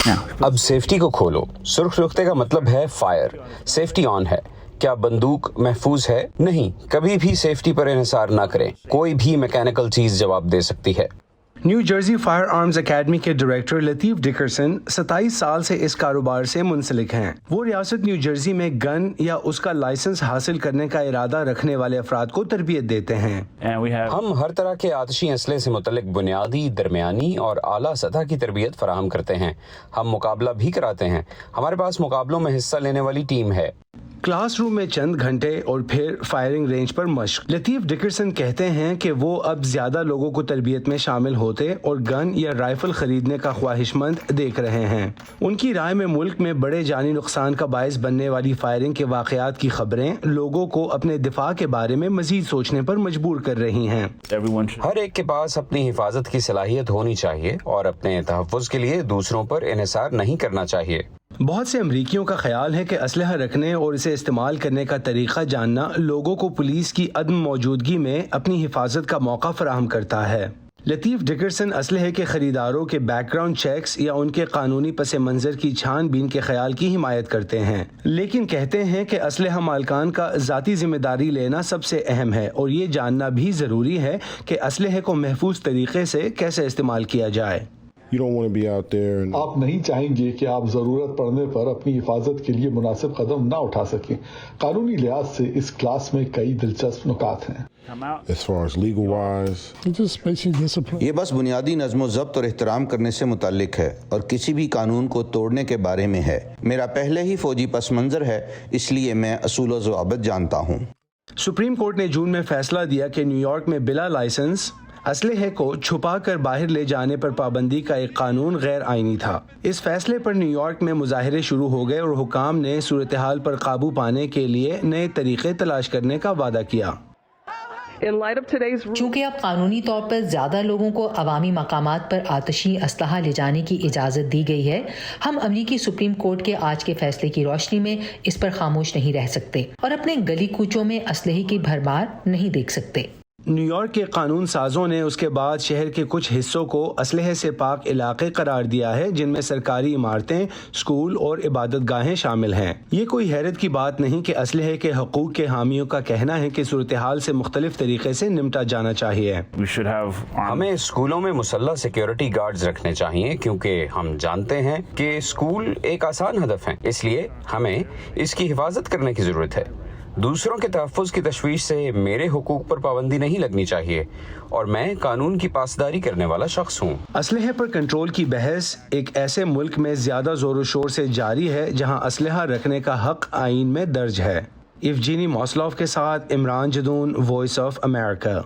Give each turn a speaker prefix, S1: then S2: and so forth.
S1: اب سیفٹی کو کھولو. سرخ نقطے کا مطلب ہے فائر. سیفٹی آن ہے. کیا بندوق محفوظ ہے؟ نہیں. کبھی بھی سیفٹی پر انحصار نہ کریں. کوئی بھی میکینیکل چیز جواب دے سکتی ہے.
S2: New Jersey fire arms academy کے ڈائریکٹر لطیف ڈکرسن 27 سال سے اس کاروبار سے منسلک ہیں. وہ ریاست نیو جرسی میں گن یا اس کا لائسنس حاصل کرنے کا ارادہ رکھنے والے افراد کو تربیت دیتے ہیں.
S1: ہم ہر طرح کے آتشی اسلحے سے متعلق بنیادی، درمیانی اور اعلیٰ سطح کی تربیت فراہم کرتے ہیں. ہم مقابلہ بھی کراتے ہیں. ہمارے پاس مقابلوں میں حصہ لینے والی ٹیم ہے.
S2: کلاس روم میں چند گھنٹے اور پھر فائرنگ رینج پر مشق. لطیف ڈکرسن کہتے ہیں کہ وہ اب زیادہ لوگوں کو تربیت میں شامل ہوتے اور گن یا رائفل خریدنے کا خواہش مند دیکھ رہے ہیں. ان کی رائے میں ملک میں بڑے جانی نقصان کا باعث بننے والی فائرنگ کے واقعات کی خبریں لوگوں کو اپنے دفاع کے بارے میں مزید سوچنے پر مجبور کر رہی ہیں.
S1: ہر ایک کے پاس اپنی حفاظت کی صلاحیت ہونی چاہیے اور اپنے تحفظ کے لیے دوسروں پر انحصار نہیں کرنا چاہیے.
S2: بہت سے امریکیوں کا خیال ہے کہ اسلحہ رکھنے اور اسے استعمال کرنے کا طریقہ جاننا لوگوں کو پولیس کی عدم موجودگی میں اپنی حفاظت کا موقع فراہم کرتا ہے. لطیف ڈکرسن اسلحے کے خریداروں کے بیک گراؤنڈ چیکس یا ان کے قانونی پس منظر کی چھان بین کے خیال کی حمایت کرتے ہیں، لیکن کہتے ہیں کہ اسلحہ مالکان کا ذاتی ذمہ داری لینا سب سے اہم ہے اور یہ جاننا بھی ضروری ہے کہ اسلحے کو محفوظ طریقے سے کیسے استعمال کیا جائے.
S3: آپ نہیں چاہیں گے کہ آپ ضرورت پڑنے پر اپنی حفاظت کے لیے مناسب قدم نہ اٹھا سکیں. قانونی لحاظ سے اس کلاس میں کئی دلچسپ نکات ہیں.
S4: یہ بس بنیادی نظم و ضبط اور احترام کرنے سے متعلق ہے اور کسی بھی قانون کو توڑنے کے بارے میں ہے. میرا پہلے ہی فوجی پس منظر ہے، اس لیے میں اصول و ضوابط جانتا ہوں.
S2: سپریم کورٹ نے جون میں فیصلہ دیا کہ نیو یارک میں بلا لائسنس اسلحے کو چھپا کر باہر لے جانے پر پابندی کا ایک قانون غیر آئینی تھا. اس فیصلے پر نیو یارک میں مظاہرے شروع ہو گئے اور حکام نے صورتحال پر قابو پانے کے لیے نئے طریقے تلاش کرنے کا وعدہ کیا.
S5: چونکہ اب قانونی طور پر زیادہ لوگوں کو عوامی مقامات پر آتشی اسلحہ لے جانے کی اجازت دی گئی ہے، ہم امریکی سپریم کورٹ کے آج کے فیصلے کی روشنی میں اس پر خاموش نہیں رہ سکتے اور اپنے گلی کوچوں میں اسلحے کی بھرمار نہیں دیکھ سکتے.
S2: نیو یارک کے قانون سازوں نے اس کے بعد شہر کے کچھ حصوں کو اسلحے سے پاک علاقے قرار دیا ہے، جن میں سرکاری عمارتیں، اسکول اور عبادت گاہیں شامل ہیں. یہ کوئی حیرت کی بات نہیں کہ اسلحے کے حقوق کے حامیوں کا کہنا ہے کہ صورتحال سے مختلف طریقے سے نمٹا جانا چاہیے.
S1: ہمیں اسکولوں میں مسلح سیکیورٹی گارڈز رکھنے چاہیے کیونکہ ہم جانتے ہیں کہ اسکول ایک آسان ہدف ہے، اس لیے ہمیں اس کی حفاظت کرنے کی ضرورت ہے. دوسروں کے تحفظ کی تشویش سے میرے حقوق پر پابندی نہیں لگنی چاہیے اور میں قانون کی پاسداری کرنے والا شخص ہوں.
S2: اسلحے پر کنٹرول کی بحث ایک ایسے ملک میں زیادہ زور و شور سے جاری ہے جہاں اسلحہ رکھنے کا حق آئین میں درج ہے. ایفجینی موسلوف کے ساتھ Imran Jadoon, voice of America.